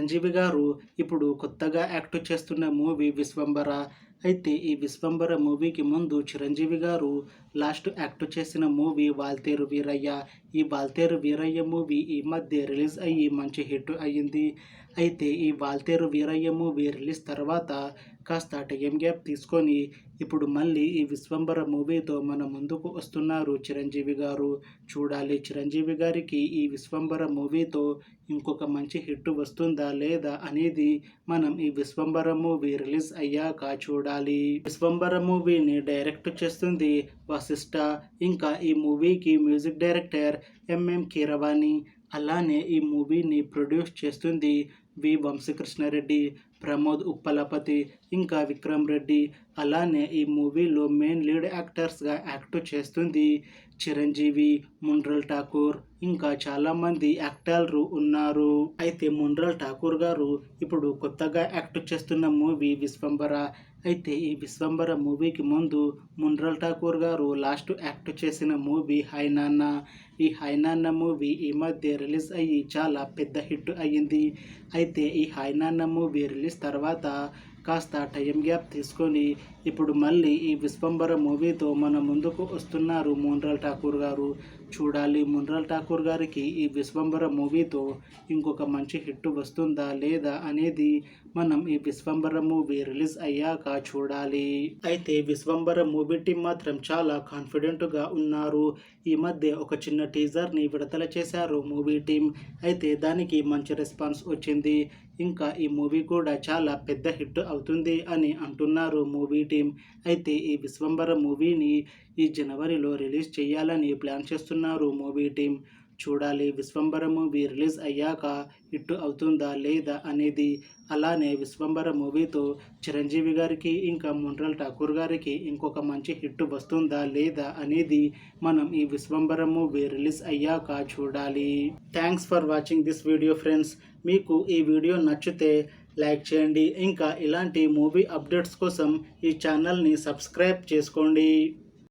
చిరంజీవి గారు ఇప్పుడు కొత్తగా యాక్ట్ చేస్తున్న మూవీ 'విశ్వంబర'. అయితే ఈ 'విశ్వంబర' మూవీకి ముందు చిరంజీవి గారు లాస్ట్ యాక్ట్ చేసిన మూవీ 'వాల్తేరు వీరయ్య'. ఈ 'వాల్తేరు వీరయ్య' మూవీ ఈ మధ్య రిలీజ్ అయ్యి మంచి హిట్ అయ్యింది. అయితే ఈ 'వాల్తేరు వీరయ్య' మూవీ రిలీజ్ తర్వాత కాస్త టైం గ్యాప్ తీసుకొని ఇప్పుడు మళ్ళీ ఈ 'విశ్వంబర' మూవీతో మన ముందుకు వస్తున్నారు చిరంజీవి గారు. చూడాలి చిరంజీవి గారికి ఈ 'విశ్వంబర' మూవీతో ఇంకొక మంచి హిట్ వస్తుందా లేదా అనేది మనం ఈ 'విశ్వంబర' మూవీ రిలీజ్ అయ్యాక చూడాలి. 'విశ్వంబర' మూవీని డైరెక్ట్ చేస్తుంది వశిష్ఠ. ఇంకా ఈ మూవీకి మ్యూజిక్ డైరెక్టర్ ఎంఎం కీరవాణి. అలానే ఈ మూవీని ప్రొడ్యూస్ చేస్తుంది వి వంశీకృష్ణారెడ్డి, ప్రమోద్ ఉప్పలపతి, ఇంకా విక్రమ్ రెడ్డి. అలానే ఈ మూవీలో మెయిన్ లీడ్ యాక్టర్స్గా యాక్ట్ చేస్తుంది చిరంజీవి, ముండ్రల్ ఠాకూర్, ఇంకా చాలామంది యాక్టర్లు ఉన్నారు. అయితే ముండ్రల్ ఠాకూర్ గారు ఇప్పుడు కొత్తగా యాక్ట్ చేస్తున్న మూవీ 'విశ్వంబర'. అయితే ఈ 'విశ్వంబర' మూవీకి ముందు ముండ్రల్ ఠాకూర్ గారు లాస్ట్ యాక్ట్ చేసిన మూవీ 'హాయ్ నాన్న'. ఈ 'హాయ్ నాన్న' మూవీ ఈ మధ్య రిలీజ్ అయ్యి చాలా పెద్ద హిట్ అయ్యింది. అయితే ఈ 'హాయ్ నాన్న' మూవీ రిలీజ్ తర్వాత కాస్త టైం గ్యాప్ తీసుకొని ఇప్పుడు మళ్ళీ ఈ 'విశ్వంబర' మూవీతో మన ముందుకు వస్తున్నారు ముండ్రల్ ఠాకూర్ గారు. చూడాలి ముండ్రల్ ఠాకూర్ గారికి ఈ 'విశ్వంబర' మూవీతో ఇంకొక మంచి హిట్ వస్తుందా లేదా అనేది మనం ఈ 'విశ్వంబర' మూవీ రిలీజ్ అయ్యాక చూడాలి. అయితే 'విశ్వంబర' మూవీ టీం మాత్రం చాలా కాన్ఫిడెంట్గా ఉన్నారు. ఈ మధ్య ఒక చిన్న టీజర్ని విడుదల చేశారు మూవీ టీం. అయితే దానికి మంచి రెస్పాన్స్ వచ్చింది. ఇంకా ఈ మూవీ కూడా చాలా పెద్ద హిట్ అవుతుంది అని అంటున్నారు మూవీ టీం. అయితే ఈ 'విశ్వంబర' మూవీని ఈ జనవరిలో రిలీజ్ చేయాలని ప్లాన్ చేస్తున్నారు మూవీ టీం. చూడాలి 'విశ్వంబర' మూవీ రిలీజ్ అయ్యాక హిట్ అవుతుందా లేదా అనేది. అలానే 'విశ్వంబర' మూవీతో చిరంజీవి గారికి ఇంకా ముండ్రల్ ఠాకూర్ గారికి ఇంకొక మంచి హిట్ వస్తుందా లేదా అనేది మనం ఈ 'విశ్వంబర' మూవీ రిలీజ్ అయ్యాక చూడాలి. Thanks for watching this video friends. మీకు ఈ వీడియో నచ్చితే లైక్ చేయండి. ఇంకా ఇలాంటి మూవీ అప్డేట్స్ కోసం ఈ ఛానల్ని సబ్స్క్రైబ్ చేసుకోండి.